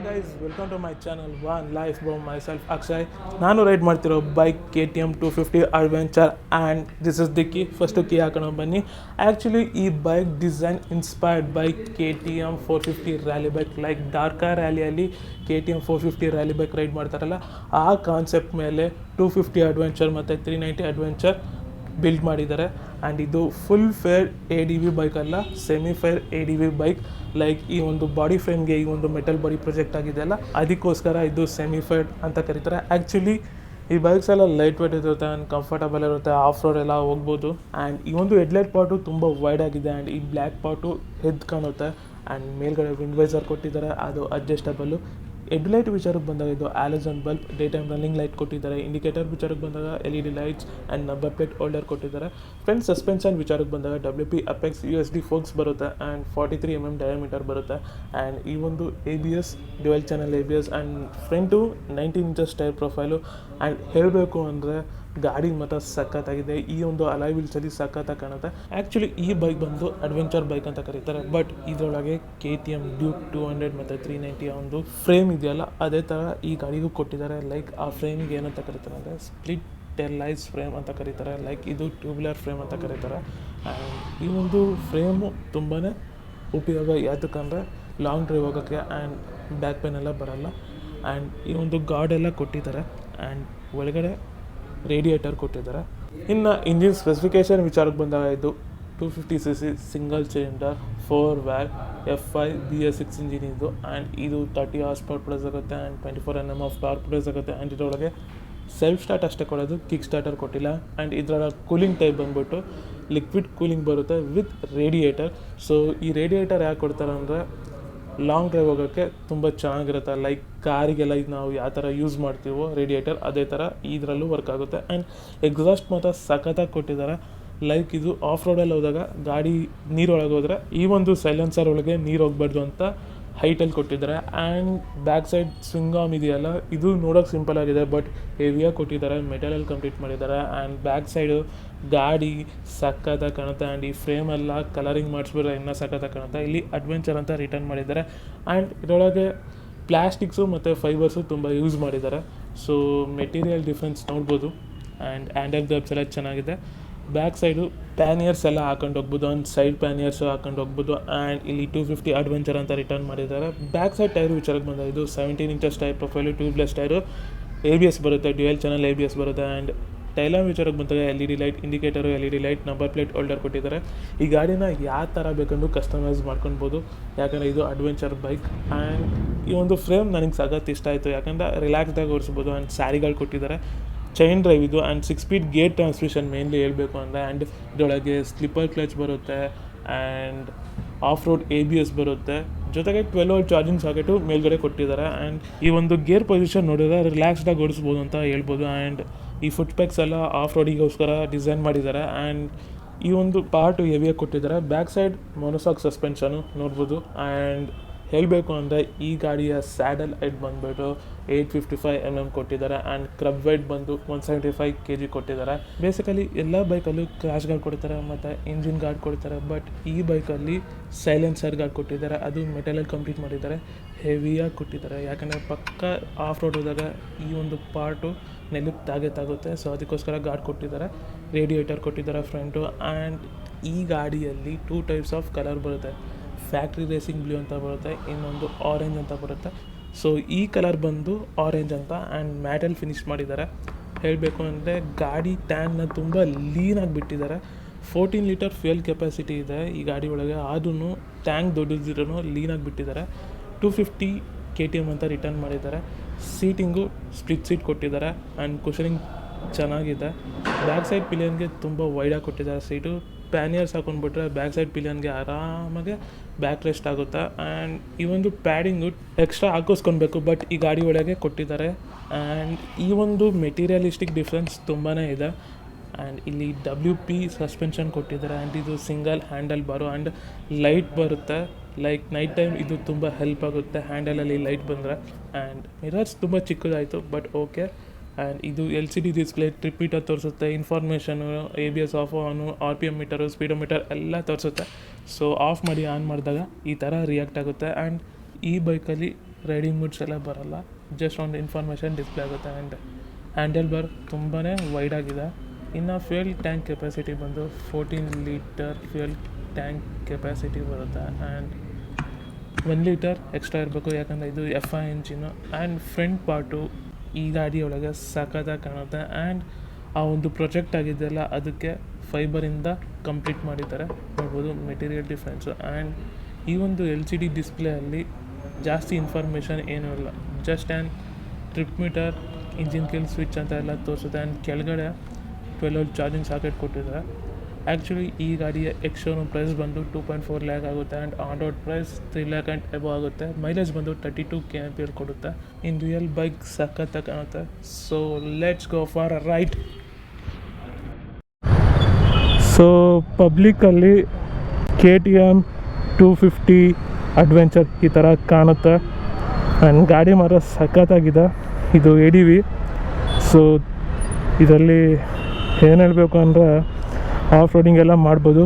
Guys welcome to my channel one life by myself Akshay. ನಾನು ride ಮಾಡ್ತಿರೋ bike KTM 250 adventure and this is the key. First key ಹಾಕೋಣ ಬನ್ನಿ. Actually ಈ bike design inspired by KTM 450 rally bike. Like Dakar ರ್ಯಾಲಿಯಲ್ಲಿ KTM 450 rally bike ride ಮಾಡ್ತಾರಲ್ಲ, ಆ concept ಮೇಲೆ 250 adventure ಮತ್ತು 390 ಅಡ್ವೆಂಚರ್ ಬಿಲ್ಡ್ ಮಾಡಿದ್ದಾರೆ. ಆ್ಯಂಡ್ ಇದು ಫುಲ್ ಫೇರ್ ADV ಬೈಕ್ ಅಲ್ಲ, semi fair ADV bike. Like ಈ ಒಂದು ಬಾಡಿ ಫ್ರೇಮ್ಗೆ ಈ ಒಂದು ಮೆಟಲ್ ಬಾಡಿ ಪ್ರೊಜೆಕ್ಟ್ ಆಗಿದೆಯಲ್ಲ, ಅದಕ್ಕೋಸ್ಕರ ಇದು ಸೆಮಿ ಫೇರ್ ಅಂತ ಕರೀತಾರೆ. ಆ್ಯಕ್ಚುಲಿ ಈ ಬೈಕ್ಸ್ ಎಲ್ಲ ಲೈಟ್ ವೇಟ್ ಇರುತ್ತೆ ಆ್ಯಂಡ್ ಕಂಫರ್ಟಬಲ್ ಇರುತ್ತೆ, ಆಫ್ ರೋಡ್ ಎಲ್ಲ ಹೋಗ್ಬೋದು. ಆ್ಯಂಡ್ ಈ ಒಂದು ಹೆಡ್ಲೈಟ್ ಪಾರ್ಟು ತುಂಬ ವೈಡ್ ಆಗಿದೆ ಆ್ಯಂಡ್ ಈ ಬ್ಲ್ಯಾಕ್ ಪಾರ್ಟು ಎದ್ದು ಕಾಣುತ್ತೆ. ಆ್ಯಂಡ್ ಮೇಲ್ಗಡೆ ವಿಂಡ್ವೈಸರ್ ಕೊಟ್ಟಿದ್ದಾರೆ, ಅದು ಅಡ್ಜಸ್ಟಬಲ್ಲು. ಹೆಡ್ಲೈಟ್ ವಿಚಾರಕ್ಕೆ ಬಂದಾಗ ಇದು halogen bulb, day time running light ಕೊಟ್ಟಿದ್ದಾರೆ. ಇಂಡಿಕೇಟರ್ ವಿಚಾರಕ್ಕೆ ಬಂದಾಗ LED lights and number plate holder ಕೊಟ್ಟಿದ್ದಾರೆ. ಫ್ರಂಟ್ ಸಸ್ಪೆನ್ಷನ್ ವಿಚಾರಕ್ಕೆ ಬಂದಾಗ WP ಅಪೆಕ್ಸ್ USD ಫೋಕ್ಸ್ ಬರುತ್ತೆ ಆ್ಯಂಡ್ 43 mm ಡಯಾಮೀಟರ್ ಬರುತ್ತೆ. ಆ್ಯಂಡ್ ಈ ಒಂದು ABS dual channel ABS and front 19 inches tyre profile. And ಹೇಳಬೇಕು ಅಂದರೆ ಗಾಡಿ ಮಾತ್ರ ಸಖತ್ತಾಗಿದೆ. ಈ ಒಂದು ಅಲಾಯ್ ವೀಲ್ಸಲ್ಲಿ ಸಖತ್ತಾಗಿ ಕಾಣುತ್ತೆ. ಆ್ಯಕ್ಚುಲಿ ಈ ಬೈಕ್ ಬಂದು ಅಡ್ವೆಂಚರ್ ಬೈಕ್ ಅಂತ ಕರೀತಾರೆ, ಬಟ್ ಇದರೊಳಗೆ KTM ಡ್ಯೂಕ್ 200 ಮತ್ತು 390 ಒಂದು ಫ್ರೇಮ್ ಇದೆಯಲ್ಲ, ಅದೇ ಥರ ಈ ಗಾಡಿಗೂ ಕೊಟ್ಟಿದ್ದಾರೆ. ಲೈಕ್ ಆ ಫ್ರೇಮಿಗೆ ಏನಂತ ಕರೀತಾರೆ ಅಂದರೆ ಸ್ಪ್ಲಿಟ್ ಟೆರ್ಲೈಸ್ ಫ್ರೇಮ್ ಅಂತ ಕರೀತಾರೆ. ಲೈಕ್ ಇದು ಟ್ಯೂಬ್ಲರ್ ಫ್ರೇಮ್ ಅಂತ ಕರೀತಾರೆ. ಆ್ಯಂಡ್ ಈ ಒಂದು ಫ್ರೇಮು ತುಂಬಾ ಉಪಯೋಗ, ಯಾತಕ್ಕಂದರೆ ಲಾಂಗ್ ಡ್ರೈವ್ ಹೋಗೋಕ್ಕೆ ಆ್ಯಂಡ್ ಬ್ಯಾಕ್ ಪೇನ್ ಎಲ್ಲ ಬರೋಲ್ಲ. ಆ್ಯಂಡ್ ಈ ಒಂದು ಗಾರ್ಡ್ ಎಲ್ಲ ಕೊಟ್ಟಿದ್ದಾರೆ ಆ್ಯಂಡ್ ಒಳಗಡೆ ರೇಡಿಯೇಟರ್ ಕೊಟ್ಟಿದ್ದಾರೆ. ಇನ್ನು ಇಂಜಿನ್ ಸ್ಪೆಸಿಫಿಕೇಷನ್ ವಿಚಾರಕ್ಕೆ ಬಂದಾಗ ಇದು 250cc single cylinder 4 ವ್ಯಾಲ್ F5 BS6 engine ಇದು. ಆ್ಯಂಡ್ ಇದು 30 ಹಾರ್ಸ್ ಪವರ್ ಪ್ರೊಡ್ಯೂಸ್ ಆಗುತ್ತೆ and 24 Nm of power produce ಆಗುತ್ತೆ. ಆ್ಯಂಡ್ ಇದರೊಳಗೆ ಸೆಲ್ಫ್ ಸ್ಟಾರ್ಟ್ ಅಷ್ಟೇ ಕೊಡೋದು, ಕಿಕ್ ಸ್ಟಾರ್ಟರ್ ಕೊಟ್ಟಿಲ್ಲ. ಆ್ಯಂಡ್ ಇದರ ಕೂಲಿಂಗ್ ಟೈಪ್ ಬಂದ್ಬಿಟ್ಟು ಲಿಕ್ವಿಡ್ ಕೂಲಿಂಗ್ ಬರುತ್ತೆ ವಿತ್ ರೇಡಿಯೇಟರ್. ಸೊ ಈ ರೇಡಿಯೇಟರ್ ಯಾಕೆ ಕೊಡ್ತಾರೆ ಅಂದರೆ ಲಾಂಗ್ ಡ್ರೈವ್ ಹೋಗೋಕ್ಕೆ ತುಂಬ ಚೆನ್ನಾಗಿರುತ್ತೆ. ಲೈಕ್ ಕಾರಿಗೆಲ್ಲ ಇದು ನಾವು ಯಾವ ಥರ ಯೂಸ್ ಮಾಡ್ತೀವೋ ರೇಡಿಯೇಟರ್, ಅದೇ ಥರ ಇದರಲ್ಲೂ ವರ್ಕ್ ಆಗುತ್ತೆ. ಆ್ಯಂಡ್ ಎಕ್ಸಾಸ್ಟ್ ಮಾತ್ರ ಸಖತ್ತಾಗಿ ಕೊಟ್ಟಿದ್ದಾರೆ. ಲೈಕ್ ಇದು ಆಫ್ ರೋಡಲ್ಲಿ ಹೋದಾಗ ಗಾಡಿ ನೀರೊಳಗೆ ಹೋದರೆ ಈ ಒಂದು ಸೈಲೆನ್ಸರ್ ಒಳಗೆ ನೀರು ಹೋಗ್ಬಾರ್ದು ಅಂತ ಹೈಟಲ್ಲಿ ಕೊಟ್ಟಿದ್ದಾರೆ. And back side swing arm ಇದೆಯಲ್ಲ, ಇದು ನೋಡೋಕೆ ಸಿಂಪಲ್ ಆಗಿದೆ ಬಟ್ ಹೆವಿಯಾಗಿ ಕೊಟ್ಟಿದ್ದಾರೆ, ಮೆಟಲಲ್ಲಿ ಕಂಪ್ಲೀಟ್ ಮಾಡಿದ್ದಾರೆ. ಆ್ಯಂಡ್ ಬ್ಯಾಕ್ ಸೈಡು ಗಾಡಿ ಸಖತ್ತಾಗಿ ಕಾಣುತ್ತೆ. ಆ್ಯಂಡ್ ಈ ಫ್ರೇಮೆಲ್ಲ ಕಲರಿಂಗ್ ಮಾಡಿಸ್ಬಿಟ್ರೆ ಇನ್ನೂ ಸಖತ್ತಾಗಿ ಕಾಣುತ್ತೆ. ಇಲ್ಲಿ ಅಡ್ವೆಂಚರ್ ಅಂತ ರಿಟರ್ನ್ ಮಾಡಿದ್ದಾರೆ. ಆ್ಯಂಡ್ ಇದರೊಳಗೆ ಪ್ಲ್ಯಾಸ್ಟಿಕ್ಸು ಮತ್ತು ಫೈಬರ್ಸು ತುಂಬ ಯೂಸ್ ಮಾಡಿದ್ದಾರೆ. ಸೊ ಮೆಟೀರಿಯಲ್ ಡಿಫ್ರೆನ್ಸ್ ನೋಡ್ಬೋದು. ಆ್ಯಂಡ್ ಹ್ಯಾಂಡಲ್ ಗ್ರಬ್ಸ್ ಎಲ್ಲ ಚೆನ್ನಾಗಿದೆ. ಬ್ಯಾಕ್ ಸೈಡು ಪ್ಯಾನಿಯರ್ಸ್ ಎಲ್ಲ ಹಾಕೊಂಡು ಹೋಗ್ಬೋದು, ಒಂದು ಸೈಡ್ ಪ್ಯಾನಿಯರ್ಸು ಹಾಕೊಂಡು ಹೋಗ್ಬೋದು. ಆ್ಯಂಡ್ ಇಲ್ಲಿ 250 ಅಡ್ವೆಂಚರ್ ಅಂತ ರಿಟರ್ನ್ ಮಾಡಿದ್ದಾರೆ. ಬ್ಯಾಕ್ ಸೈಡ್ ಟೈರ್ ವಿಚಾರಕ್ಕೆ ಬಂದಾಗ ಇದು 17 inches tyre profile, tubeless tyre, ABS ಬರುತ್ತೆ, ಡ್ಯುಯಲ್ ಚಾನಲ್ ABS ಬರುತ್ತೆ. ಆ್ಯಂಡ್ ಟೈಲರ್ ವಿಚಾರಕ್ಕೆ ಬಂದಾಗ LED light, indicator LED light, number plate holder ಕೊಟ್ಟಿದ್ದಾರೆ. ಈ ಗಾಡಿನ ಯಾವ ಥರ ಬೇಕಂದು ಕಸ್ಟಮೈಸ್ ಮಾಡ್ಕೊಳ್ಬೋದು, ಯಾಕಂದರೆ ಇದು ಅಡ್ವೆಂಚರ್ ಬೈಕ್. ಆ್ಯಂಡ್ ಈ ಒಂದು ಫ್ರೇಮ್ ನನಗೆ ಸಖತ್ ಇಷ್ಟ ಆಯಿತು, ಯಾಕಂದರೆ ರಿಲ್ಯಾಕ್ಸ್ದಾಗಿ ಓಡಿಸ್ಬೋದು. ಆ್ಯಂಡ್ ಸ್ಯಾರಿಗಳು ಕೊಟ್ಟಿದ್ದಾರೆ, ಚೈನ್ ಡ್ರೈವ್ ಇದು. And 6 speed gear transmission mainly ಹೇಳಬೇಕು ಅಂದರೆ. ಆ್ಯಂಡ್ ಇದರೊಳಗೆ ಸ್ಲಿಪ್ಪರ್ ಕ್ಲಚ್ ಬರುತ್ತೆ ಆ್ಯಂಡ್ ಆಫ್ ರೋಡ್ ABS ಬರುತ್ತೆ, ಜೊತೆಗೆ 12 ವೋಲ್ಟ್ ಚಾರ್ಜಿಂಗ್ ಸಾಕೆಟು ಮೇಲ್ಗಡೆ ಕೊಟ್ಟಿದ್ದಾರೆ. ಆ್ಯಂಡ್ ಈ ಒಂದು ಗೇರ್ ಪೊಸಿಷನ್ ನೋಡಿದ್ರೆ ರಿಲ್ಯಾಕ್ಸ್ಡಾಗಿ ಓಡಿಸ್ಬೋದು ಅಂತ ಹೇಳ್ಬೋದು. ಆ್ಯಂಡ್ ಈ ಫುಟ್ ಪ್ಯಾಕ್ಸ್ ಎಲ್ಲ ಆಫ್ ರೋಡಿಗೋಸ್ಕರ ಡಿಸೈನ್ ಮಾಡಿದ್ದಾರೆ. ಆ್ಯಂಡ್ ಈ ಒಂದು ಪಾರ್ಟು ಹೆವಿಯಾಗಿ ಕೊಟ್ಟಿದ್ದಾರೆ. ಬ್ಯಾಕ್ ಸೈಡ್ ಮೊನೋಸಾಕ್ ಸಸ್ಪೆನ್ಷನು ನೋಡ್ಬೋದು. ಆ್ಯಂಡ್ ಹೇಳಬೇಕು ಅಂದರೆ ಈ ಗಾಡಿಯ ಸ್ಯಾಡಲ್ ಹೈಟ್ ಬಂದುಬಿಟ್ಟು 855 mm ಕೊಟ್ಟಿದ್ದಾರೆ. ಆ್ಯಂಡ್ ಕ್ರಬ್ ವೆಯ್ಟ್ ಬಂದು 175 kg ಕೊಟ್ಟಿದ್ದಾರೆ. ಬೇಸಿಕಲಿ ಎಲ್ಲ ಬೈಕಲ್ಲೂ ಕ್ರ್ಯಾಶ್ ಗಾರ್ಡ್ ಕೊಡ್ತಾರೆ ಮತ್ತು ಇಂಜಿನ್ ಗಾರ್ಡ್ ಕೊಡ್ತಾರೆ, ಬಟ್ ಈ ಬೈಕಲ್ಲಿ ಸೈಲೆನ್ಸರ್ ಗಾರ್ಡ್ ಕೊಟ್ಟಿದ್ದಾರೆ, ಅದು ಮೆಟಲಲ್ಲಿ ಕಂಪ್ಲೀಟ್ ಮಾಡಿದ್ದಾರೆ, ಹೆವಿಯಾಗಿ ಕೊಟ್ಟಿದ್ದಾರೆ. ಯಾಕಂದರೆ ಪಕ್ಕ ಆಫ್ ರೋಡ್ ಹೋದಾಗ ಈ ಒಂದು ಪಾರ್ಟು ನೆಲಕ್ಕೆ ತಾಗುತ್ತೆ. ಸೊ ಅದಕ್ಕೋಸ್ಕರ ಗಾರ್ಡ್ ಕೊಟ್ಟಿದ್ದಾರೆ. ರೇಡಿಯೇಟರ್ ಕೊಟ್ಟಿದ್ದಾರೆ ಫ್ರಂಟು. ಆ್ಯಂಡ್ ಈ ಗಾಡಿಯಲ್ಲಿ 2 ಟೈಪ್ಸ್ ಆಫ್ ಕಲರ್ ಬರುತ್ತೆ. ಫ್ಯಾಕ್ಟ್ರಿ ರೇಸಿಂಗ್ ಬ್ಲೂ ಅಂತ ಬರುತ್ತೆ, ಇನ್ನೊಂದು ಆರೆಂಜ್ ಅಂತ ಬರುತ್ತೆ. ಸೊ ಈ ಕಲರ್ ಬಂದು ಆರೆಂಜ್ ಅಂತ. ಆ್ಯಂಡ್ ಮ್ಯಾಟಲ್ಲಿ ಫಿನಿಶ್ ಮಾಡಿದ್ದಾರೆ. ಹೇಳಬೇಕು ಅಂದರೆ ಗಾಡಿ ಟ್ಯಾನ್ನ ತುಂಬ ಲೀನಾಗಿ ಬಿಟ್ಟಿದ್ದಾರೆ. 14 ಲೀಟರ್ ಫ್ಯೂಯಲ್ ಕೆಪಾಸಿಟಿ ಇದೆ ಈ ಗಾಡಿ ಒಳಗೆ, ಆದ್ರೂ ಟ್ಯಾಂಕ್ ದೊಡ್ಡದಿದ್ರೂ ಲೀನಾಗಿ ಬಿಟ್ಟಿದ್ದಾರೆ. 250 KTM ಅಂತ ರಿಟರ್ನ್ ಮಾಡಿದ್ದಾರೆ. ಸೀಟಿಂಗು ಸ್ಪ್ಲಿಟ್ ಸೀಟ್ ಕೊಟ್ಟಿದ್ದಾರೆ ಆ್ಯಂಡ್ ಕುಷನಿಂಗ್ ಚೆನ್ನಾಗಿದೆ. ಬ್ಯಾಕ್ ಸೈಡ್ ಪಿಲಿಯನ್ಗೆ ತುಂಬ ವೈಡಾಗಿ ಕೊಟ್ಟಿದ್ದಾರೆ ಸೀಟು. ಪ್ಯಾನಿಯರ್ಸ್ ಹಾಕೊಂಡ್ಬಿಟ್ರೆ ಬ್ಯಾಕ್ ಸೈಡ್ ಪಿಲಿಯನ್ಗೆ ಆರಾಮಾಗೆ ಬ್ಯಾಕ್ ರೆಸ್ಟ್ ಆಗುತ್ತೆ. ಆ್ಯಂಡ್ ಈ ಒಂದು ಪ್ಯಾಡಿಂಗು ಎಕ್ಸ್ಟ್ರಾ ಹಾಕಿಸ್ಕೊಳ್ಬೇಕು, ಬಟ್ ಈ ಗಾಡಿ ಒಳಗೆ ಕೊಟ್ಟಿದ್ದಾರೆ. ಆ್ಯಂಡ್ ಈ ಒಂದು ಮೆಟೀರಿಯಲಿಸ್ಟಿಕ್ ಡಿಫ್ರೆನ್ಸ್ ತುಂಬಾ ಇದೆ. ಆ್ಯಂಡ್ ಇಲ್ಲಿ WP ಸಸ್ಪೆನ್ಷನ್ ಕೊಟ್ಟಿದ್ದಾರೆ. ಆ್ಯಂಡ್ ಇದು single handle bar and light ಬರುತ್ತೆ. ಲೈಕ್ ನೈಟ್ ಟೈಮ್ ಇದು ತುಂಬ ಹೆಲ್ಪ್ ಆಗುತ್ತೆ ಹ್ಯಾಂಡಲಲ್ಲಿ ಲೈಟ್ ಬಂದರೆ. ಆ್ಯಂಡ್ ಮಿರರ್ಸ್ ತುಂಬ ಚಿಕ್ಕದಾಯಿತು ಬಟ್ ಓಕೆ. ಆ್ಯಂಡ್ ಇದು LCD ಡಿಸ್ಪ್ಲೇ, ಟ್ರಿಪ್ ಮೀಟರ್ ತೋರಿಸುತ್ತೆ, information, ABS off on, RPM meter, speedometer ಎಲ್ಲ ತೋರಿಸುತ್ತೆ. ಸೊ ಆಫ್ ಮಾಡಿ ಆನ್ ಮಾಡಿದಾಗ ಈ ಥರ ರಿಯಾಕ್ಟ್ ಆಗುತ್ತೆ. ಆ್ಯಂಡ್ ಈ ಬೈಕಲ್ಲಿ ರೈಡಿಂಗ್ ಮೂಡ್ಸ್ ಎಲ್ಲ ಬರೋಲ್ಲ, ಜಸ್ಟ್ ಒಂದು ಇನ್ಫಾರ್ಮೇಷನ್ ಡಿಸ್ಪ್ಲೇ ಆಗುತ್ತೆ. ಆ್ಯಂಡ್ ಹ್ಯಾಂಡಲ್ ಬಾರ್ ತುಂಬಾ ವೈಡ್ ಆಗಿದೆ. ಇನ್ನು ಫ್ಯೂಯಲ್ ಟ್ಯಾಂಕ್ ಕೆಪಾಸಿಟಿ ಬಂದು 14 ಲೀಟರ್ ಫ್ಯೂಯಲ್ ಟ್ಯಾಂಕ್ ಕೆಪಾಸಿಟಿ ಬರುತ್ತೆ. ಆ್ಯಂಡ್ 1 ಲೀಟರ್ ಎಕ್ಸ್ಟ್ರಾ ಇರಬೇಕು, ಯಾಕಂದರೆ ಇದು FI engine. And front part ಈ ಗಾಡಿಯೊಳಗೆ ಸಖತ್ತಾಗಿ ಕಾಣುತ್ತೆ. ಆ್ಯಂಡ್ ಆ ಒಂದು ಪ್ರೊಜೆಕ್ಟ್ ಆಗಿದೆಯಲ್ಲ ಅದಕ್ಕೆ ಫೈಬರಿಂದ ಕಂಪ್ಲೀಟ್ ಮಾಡಿದ್ದಾರೆ, ನೋಡ್ಬೋದು ಮೆಟೀರಿಯಲ್ ಡಿಫ್ರೆನ್ಸು. ಆ್ಯಂಡ್ ಈ ಒಂದು LCD ಡಿಸ್ಪ್ಲೇಯಲ್ಲಿ ಜಾಸ್ತಿ ಇನ್ಫಾರ್ಮೇಷನ್ ಏನೂ ಇಲ್ಲ, just and trip metre, engine kill switch ಅಂತ ಎಲ್ಲ ತೋರಿಸುತ್ತೆ. ಆ್ಯಂಡ್ ಕೆಳಗಡೆ 12 ವೋಲ್ಟ್ ಚಾರ್ಜಿಂಗ್ ಸಾಕೆಟ್ ಕೊಟ್ಟಿದ್ದಾರೆ. ಆ್ಯಕ್ಚುಲಿ ಈ ಗಾಡಿಯ ಶೋರೂಮ್ ಪ್ರೈಸ್ ಬಂದು 2.4 ಲ್ಯಾಕ್ ಆಗುತ್ತೆ. And on road price 3 lac and above ಆಗುತ್ತೆ. ಮೈಲೇಜ್ ಬಂದು 32 kmph ಕೊಡುತ್ತೆ. ಇನ್ ರಿಯಲ್ ಬೈಕ್ ಸಖತ್ತಾಗಿ ಕಾಣುತ್ತೆ. So let's go for a ride. So ಪಬ್ಲಿಕಲ್ಲಿ KTM 250 adventure ಈ ಥರ ಕಾಣುತ್ತೆ. ಆ್ಯಂಡ್ ಗಾಡಿ ಮಾತ್ರ ಸಖತ್ತಾಗಿದೆ. ಇದು ADV. ಸೊ ಇದರಲ್ಲಿ ಏನು ಹೇಳಬೇಕು ಅಂದರೆ ಆಫ್ ರೋಡಿಂಗ್ ಎಲ್ಲ ಮಾಡ್ಬೋದು.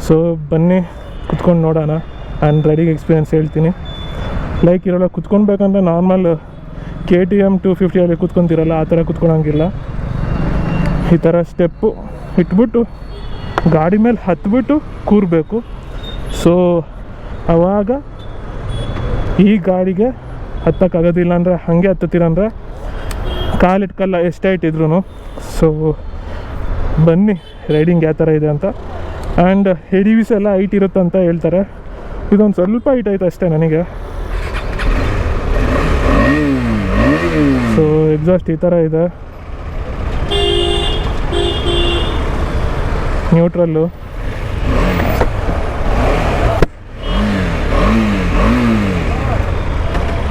ಸೊ ಬನ್ನಿ ಕುತ್ಕೊಂಡು ನೋಡೋಣ. ಆ್ಯಂಡ್ ರೈಡಿಂಗ್ ಎಕ್ಸ್ಪೀರಿಯೆನ್ಸ್ ಹೇಳ್ತೀನಿ. ಲೈಕ್ ಇರೋಲ್ಲ ಕುತ್ಕೊಳ್ಬೇಕಂದ್ರೆ ನಾರ್ಮಲ್ KTM 250 ಕುತ್ಕೊತಿರಲ್ಲ ಆ ಥರ ಕುತ್ಕೊಳಂಗಿಲ್ಲ. ಈ ಥರ ಸ್ಟೆಪ್ಪು ಇಟ್ಬಿಟ್ಟು ಗಾಡಿ ಮೇಲೆ ಹತ್ಬಿಟ್ಟು ಕೂರಬೇಕು. ಸೊ ಆವಾಗ ಈ ಗಾಡಿಗೆ ಹತ್ತಕ್ಕಾಗೋದಿಲ್ಲ ಅಂದರೆ ಹಾಗೆ ಹತ್ತುತ್ತೀರಂದರೆ ಕಾಲಿಟ್ಕಲ್ಲ ಎಷ್ಟೇ ಇಟ್ಟಿದ್ರು. ಸೊ ಬನ್ನಿ ರೈಡಿಂಗ್ ಯಾವ ಥರ ಇದೆ ಅಂತ. ಆ್ಯಂಡ್ ADVs ಎಲ್ಲ ಹೈಟ್ ಇರುತ್ತೆ ಅಂತ ಹೇಳ್ತಾರೆ. ಇದೊಂದು ಸ್ವಲ್ಪ ಹೈಟ್ ಆಯ್ತು ಅಷ್ಟೇ ನನಗೆ. ಸೊ ಎಕ್ಸಾಸ್ಟ್ ಈ ಥರ ಇದೆ, ನ್ಯೂಟ್ರಲ್ಲು.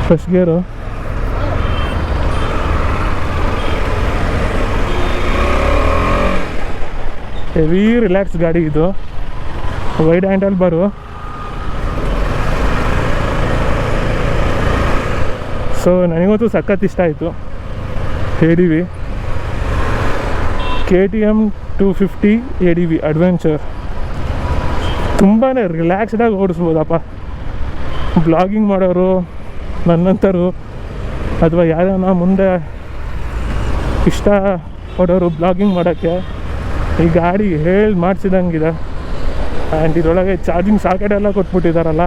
ಫಸ್ಟ್ ಗೇರು, ಹೆವಿ ರಿಲ್ಯಾಕ್ಸ್ ಗಾಡಿ ಇದು. ವೈಡ್ ಹ್ಯಾಂಡಲ್ ಬಾರು. ಸೊ ನನಗಂತೂ ಸಖತ್ ಇಷ್ಟ ಆಯಿತು ADV. KTM 250 ADV ಅಡ್ವೆಂಚರ್ ತುಂಬಾ ರಿಲ್ಯಾಕ್ಸ್ಡಾಗಿ ಓಡಿಸ್ಬೋದಪ್ಪ. ಬ್ಲಾಗಿಂಗ್ ಮಾಡೋರು, ನನ್ನಂಥರು, ಅಥವಾ ಯಾರನ್ನ ಮುಂದೆ ಇಷ್ಟ ಪಡೋರು ಬ್ಲಾಗಿಂಗ್ ಮಾಡೋಕ್ಕೆ ಈ ಗಾಡಿ ಹೇಳಿ ಮಾಡಿಸಿದಂಗಿದೆ. ಆ್ಯಂಡ್ ಇದರೊಳಗೆ ಚಾರ್ಜಿಂಗ್ ಸಾಕೆಟ್ ಎಲ್ಲ ಕೊಟ್ಬಿಟ್ಟಿದ್ದಾರಲ್ಲ,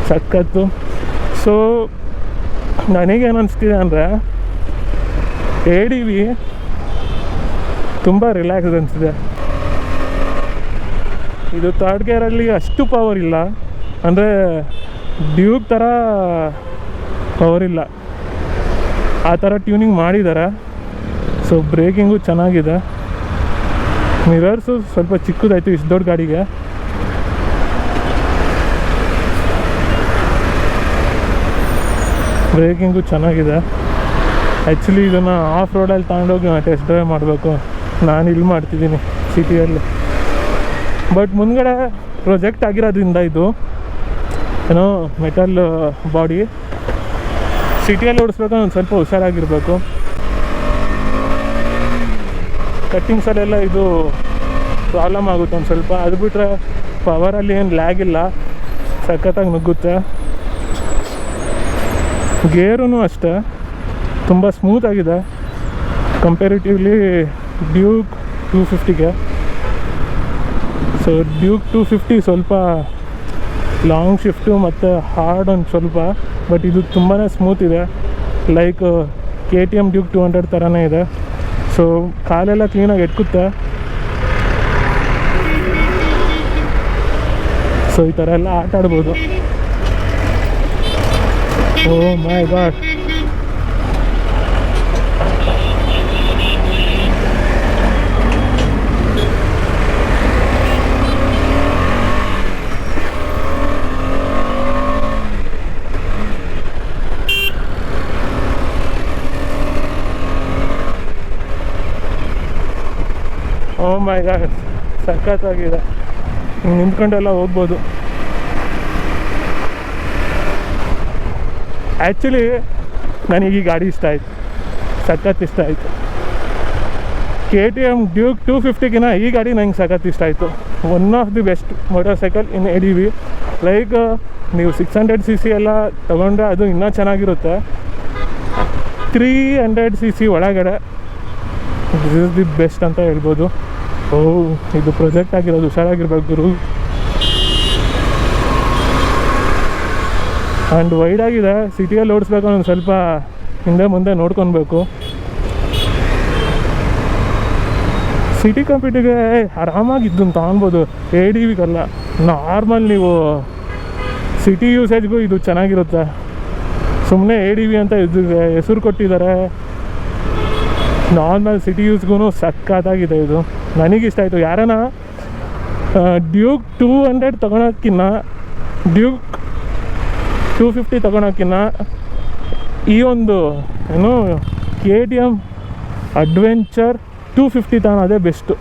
ಸಖತ್ತು. ಸೊ ನನಗೇನು ಅನಿಸ್ತಿದೆ ಅಂದರೆ ADV ತುಂಬ ರಿಲ್ಯಾಕ್ಸ್ ಅನಿಸಿದೆ. ಇದು ಥರ್ಡ್ ಗೇರಲ್ಲಿ ಅಷ್ಟು ಪವರ್ ಇಲ್ಲ, ಅಂದರೆ ಡ್ಯೂಕ್ ಥರ ಪವರ್ ಇಲ್ಲ, ಆ ಥರ ಟ್ಯೂನಿಂಗ್ ಮಾಡಿದ್ದಾರೆ. ಸೊ ಬ್ರೇಕಿಂಗು ಚೆನ್ನಾಗಿದೆ. ಮಿರರ್ಸು ಸ್ವಲ್ಪ ಚಿಕ್ಕದಾಯಿತು ಇಷ್ಟು ದೊಡ್ಡ ಗಾಡಿಗೆ. ಬ್ರೇಕಿಂಗು ಚೆನ್ನಾಗಿದೆ. ಆ್ಯಕ್ಚುಲಿ ಇದನ್ನು ಆಫ್ ರೋಡಲ್ಲಿ ತಗೊಂಡೋಗಿ ಟೆಸ್ಟ್ ಡ್ರೈವ್ ಮಾಡಬೇಕು. ನಾನು ಇಲ್ಲಿ ಮಾಡ್ತಿದ್ದೀನಿ ಸಿಟಿಯಲ್ಲಿ. ಬಟ್ ಮುಂದ್ಗಡೆ ಪ್ರೊಜೆಕ್ಟ್ ಆಗಿರೋದ್ರಿಂದ ಇದು ಏನೋ ಮೆಟಲ್ ಬಾಡಿ, ಸಿಟಿಯಲ್ಲಿ ಓಡಿಸ್ಬೇಕು ಒಂದು ಸ್ವಲ್ಪ ಹುಷಾರಾಗಿರಬೇಕು. ಕಟ್ಟಿಂಗ್ಸಲ್ಲೆಲ್ಲ ಇದು ಪ್ರಾಬ್ಲಮ್ ಆಗುತ್ತೆ ಒಂದು ಸ್ವಲ್ಪ. ಅದು ಬಿಟ್ಟರೆ ಪವರಲ್ಲಿ ಏನು ಲ್ಯಾಗ್ ಇಲ್ಲ, ಸಖತ್ತಾಗಿ ನುಗ್ಗುತ್ತೆ. ಗೇರೂ ಅಷ್ಟೇ ತುಂಬ ಸ್ಮೂತಾಗಿದೆ ಕಂಪೇರಿಟಿವ್ಲಿ ಡ್ಯೂಕ್ 250ಗೆ. ಸೊ ಡ್ಯೂಕ್ 250 ಸ್ವಲ್ಪ ಲಾಂಗ್ ಶಿಫ್ಟು ಮತ್ತು ಹಾರ್ಡ್ ಒಂದು ಸ್ವಲ್ಪ, ಬಟ್ ಇದು ತುಂಬಾ ಸ್ಮೂತ್ ಇದೆ. ಲೈಕ್ KTM ಡ್ಯೂಕ್ 200 ಥರನೇ ಇದೆ. ಸೊ ಕಾಲೆಲ್ಲ ಕ್ಲೀನಾಗಿ ಎಟ್ಕುತ್ತೆ. ಸೊ ಈ ಥರ ಎಲ್ಲ ಆಟ ಆಡ್ಬೋದು. ಓ ಮೈ ಗಾಡ್, ಓ ಮೈ ಗಾಡ್, ಸಖತ್ತಾಗಿದೆ. ನಿಂತ್ಕೊಂಡೆಲ್ಲ ಹೋಗ್ಬೋದು. ಆ್ಯಕ್ಚುಲಿ ನನಗೆ ಈ ಗಾಡಿ ಇಷ್ಟ ಆಯಿತು, ಸಖತ್ ಇಷ್ಟ ಆಯಿತು. KTM ಡ್ಯೂಕ್ 250ಗಿನ ಈ ಗಾಡಿ ನಂಗೆ ಸಖತ್ ಇಷ್ಟ ಆಯಿತು. One of the best motorcycle in ADV. Like ನೀವು 600cc ಎಲ್ಲ ತೊಗೊಂಡ್ರೆ ಅದು ಇನ್ನೂ ಚೆನ್ನಾಗಿರುತ್ತೆ. 300cc ಒಳಗಡೆ ದಿಸ್ ಇಸ್ ದಿ ಬೆಸ್ಟ್ ಅಂತ ಹೇಳ್ಬೋದು. ಇದು ಪ್ರೊಜೆಕ್ಟ್ ಆಗಿರೋದು ಹುಷಾರಾಗಿರ್ಬೇಕು ಗುರು. ಆ್ಯಂಡ್ ವೈಡ್ ಆಗಿದೆ, ಸಿಟಿಯಲ್ಲಿ ಓಡಿಸ್ಬೇಕು ಒಂದು ಸ್ವಲ್ಪ ಹಿಂದೆ ಮುಂದೆ ನೋಡ್ಕೊಬೇಕು. ಸಿಟಿ ಕಂಪ್ಯೂಟಿಗೆ ಆರಾಮಾಗಿ ಇದನ್ನು ತೊಗೊಳ್ಬೋದು, ADVಗಲ್ಲ. ನಾರ್ಮಲ್ ನೀವು ಸಿಟಿ ಯೂಸೇಜ್ಗೂ ಇದು ಚೆನ್ನಾಗಿರುತ್ತೆ. ಸುಮ್ಮನೆ ADV ಅಂತ ಇದು ಹೆಸರು ಕೊಟ್ಟಿದ್ದಾರೆ. ನಾರ್ಮಲ್ ಸಿಟಿ ಯೂಸ್ಗೂ ಸಕ್ಕತ್ತಾಗಿದೆ ಇದು, ನನಗಿಷ್ಟ ಆಯಿತು. ಯಾರನ ಡ್ಯೂಕ್ 200 ತೊಗೊಳೋಕ್ಕಿಂತ ಡ್ಯೂಕ್ 250 ತೊಗೊಳೋಕ್ಕಿಂತ ಈ ಒಂದು ಏನು KTM ಅಡ್ವೆಂಚರ್ 250 ತಗೊಳೋದೇ ಬೆಸ್ಟು.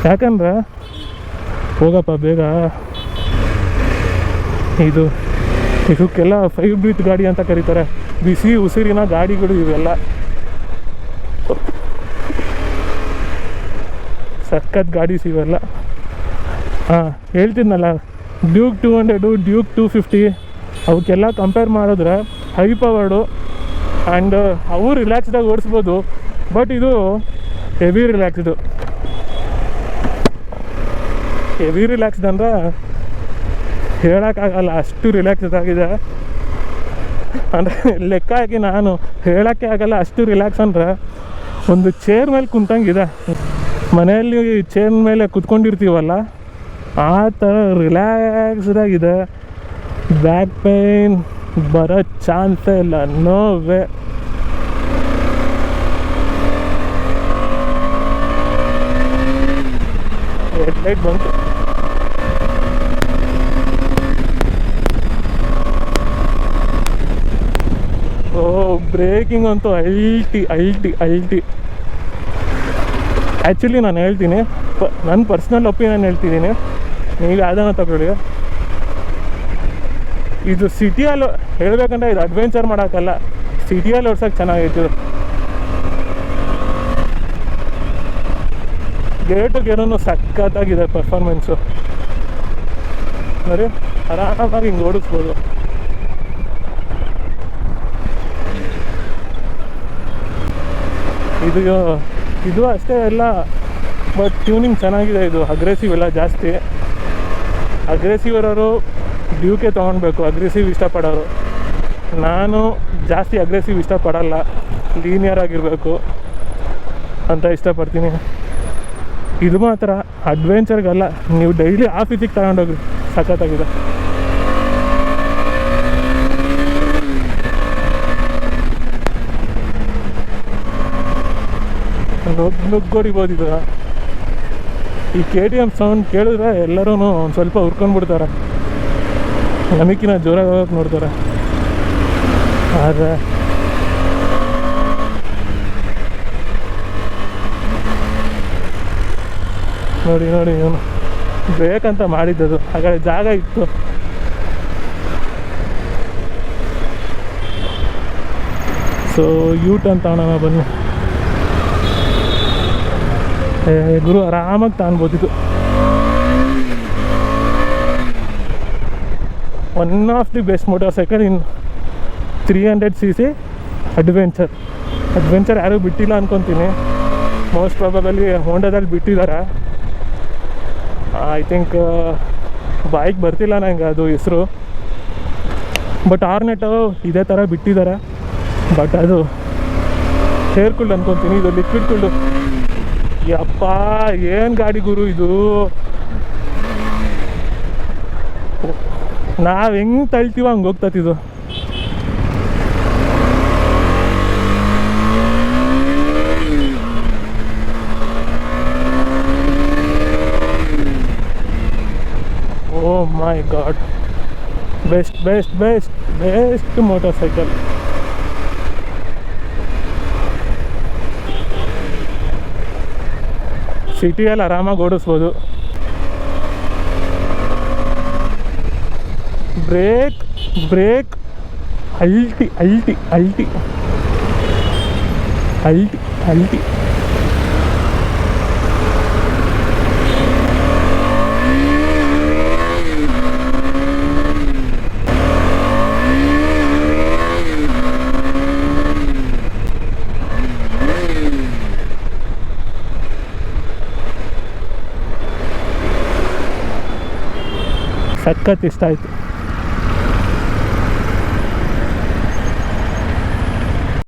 ಯಾಕಂದರೆ ಹೋಗಪ್ಪ ಬೇಗ, ಇದಕ್ಕೆಲ್ಲ 5 ಬ್ರೀತ್ ಗಾಡಿ ಅಂತ ಕರೀತಾರೆ, ಬಿಸಿ ಉಸಿರಿನ ಗಾಡಿಗಳು ಇವೆಲ್ಲ. ಸಖತ್ ಗಾಡೀಸ್ ಇವೆಲ್ಲ. ಹೇಳ್ತಿದ್ನಲ್ಲ, ಡ್ಯೂಕ್ 200, ಡ್ಯೂಕ್ 250 ಅವಕ್ಕೆಲ್ಲ ಕಂಪೇರ್ ಮಾಡಿದ್ರೆ ಹೈ ಪವರ್ಡು ಆ್ಯಂಡ್ ಅವು ರಿಲ್ಯಾಕ್ಸ್ಡಾಗಿ ಓಡಿಸ್ಬೋದು. ಬಟ್ ಇದು ಹೆವಿ ರಿಲ್ಯಾಕ್ಸ್ಡ್ ಅಂದರೆ ಹೇಳೋಕ್ಕಾಗಲ್ಲ, ಅಷ್ಟು ರಿಲ್ಯಾಕ್ಸ್ಡ್ ಆಗಿದೆ. ಅಂದರೆ ಲೆಕ್ಕ ಹಾಕಿ ನಾನು ಹೇಳೋಕ್ಕೆ ಆಗಲ್ಲ, ಅಷ್ಟು ರಿಲ್ಯಾಕ್ಸ್ ಅಂದರೆ ಒಂದು ಚೇರ್ ಮೇಲೆ ಕುಂತಂಗಿದೆ. ಮನೆಯಲ್ಲಿ ಚೇರ್ ಮೇಲೆ ಕುತ್ಕೊಂಡಿರ್ತೀವಲ್ಲ ಆ ಥರ ರಿಲ್ಯಾಕ್ಸ್ಡಾಗಿದೆ. ಬ್ಯಾಕ್ ಪೇನ್ ಬರೋ ಚಾನ್ಸೇ ಇಲ್ಲ, ನೋ ವೇ. ಹೆಡ್ಲೈಟ್ ಬಂತು. ಬ್ರೇಕಿಂಗ್ ಅಂತೂ ಅಲ್ಟಿ. ಆ್ಯಕ್ಚುಲಿ ನಾನು ಹೇಳ್ತೀನಿ, ನನ್ನ ಪರ್ಸ್ನಲ್ ಒಪಿನಿಯನ್ ಹೇಳ್ತಿದ್ದೀನಿ, ನೀವು ಯಾವುದನ್ನ ತಗೊಳ್ಳಿ. ಇದು ಸಿಟಿಯಲ್ಲಿ ಹೇಳ್ಬೇಕಂದ್ರೆ ಇದು ಅಡ್ವೆಂಚರ್ ಮಾಡೋಕ್ಕಲ್ಲ, ಸಿಟಿಯಲ್ಲಿ ಓಡ್ಸೋಕೆ ಚೆನ್ನಾಗೈತಿ. ಗೇಟು ಸಖತ್ತಾಗಿದೆ ಪರ್ಫಾರ್ಮೆನ್ಸು. ನೋಡಿ ಆರಾಮಾಗಿ ಹಿಂಗೆ ಓಡಿಸ್ಬೋದು. ಇದು ಅಷ್ಟೇ ಎಲ್ಲ, ಬಟ್ ಟ್ಯೂನಿಂಗ್ ಚೆನ್ನಾಗಿದೆ. ಇದು ಅಗ್ರೆಸಿವ್ ಎಲ್ಲ ಜಾಸ್ತಿ. ಅಗ್ರೆಸಿವ್ ಇರೋರು ಡ್ಯೂಕೆ ತೊಗೊಳ್ಬೇಕು, ಅಗ್ರೆಸಿವ್ ಇಷ್ಟಪಡೋರು. ನಾನು ಜಾಸ್ತಿ ಅಗ್ರೆಸಿವ್ ಇಷ್ಟಪಡಲ್ಲ, ಲೀನಿಯರ್ ಆಗಿರಬೇಕು ಅಂತ ಇಷ್ಟಪಡ್ತೀನಿ. ಇದು ಮಾತ್ರ ಅಡ್ವೆಂಚರ್ಗಲ್ಲ, ನೀವು ಡೈಲಿ ಆಫೀಸಿಗೆ ತಗೊಂಡೋಗ್ರಿ, ಸಖತ್ತಾಗಿದೆ. ನುಗ್ಗೋಡಿಬೋದು ಇದು. ಈ KTM ಸೌಂಡ್ ಕೇಳಿದ್ರೆ ಎಲ್ಲರೂ ಒಂದು ಸ್ವಲ್ಪ ಹುರ್ಕೊಂಡ್ಬಿಡ್ತಾರೆ, ನಮಗಿನ್ನ ಜೋರಾಗಿ ಹೋಗೋಕೆ ನೋಡ್ತಾರೆ. ಆದರೆ ನೋಡಿ ಇವನು ಬೇಕಂತ ಮಾಡಿದ್ದದು, ಹಾಗಾದ್ರೆ ಜಾಗ ಇತ್ತು. ಸೊ ಯೂಟರ್ನ್ ತಗೊಳ್ಳೋಣ ಬನ್ನಿ. ಗುರು ಆರಾಮಾಗಿ ತಗೊಳ್ಬೋದಿತ್ತು. One of the best motorcycle in 300cc adventure ಯಾರೂ ಬಿಟ್ಟಿಲ್ಲ ಅನ್ಕೊತೀನಿ. ಮೋಸ್ಟ್ ಪ್ರಾಬಬಲಿ ಹೋಂಡಾದಲ್ಲಿ ಬಿಟ್ಟಿದ್ದಾರೆ. ಐ ಥಿಂಕ್ ಬೈಕ್ ಬರ್ತಿಲ್ಲ ನನಗೆ ಅದು ಹೆಸರು, ಬಟ್ ಆರ್ನೆಟು ಇದೇ ಥರ ಬಿಟ್ಟಿದ್ದಾರೆ. ಬಟ್ ಅದು ಹೇರ್ ಕೂಲ್ಡ್ ಅನ್ಕೊತೀನಿ, ಇದು ಲಿಕ್ವಿಡ್ ಕೂಲ್ಡು. ಯಪ್ಪ ಏನು ಗಾಡಿ ಗುರು ಇದು, ನಾವು ಹೆಂಗೆ ತಳ್ತೀವ ಹಂಗೆ ಹೋಗ್ತತಿದು. ಓ ಮೈ ಗಾಡ್, ಬೆಸ್ಟ್ ಮೋಟರ್ ಸೈಕಲ್. ಸಿಟಿಯಲ್ಲಿ ಆರಾಮಾಗಿ ಓಡಿಸ್ಬೋದು. ಬ್ರೇಕ್ ಅಲ್ಟಿ. ಸಖತ್ ಇಷ್ಟ ಆಯಿತು.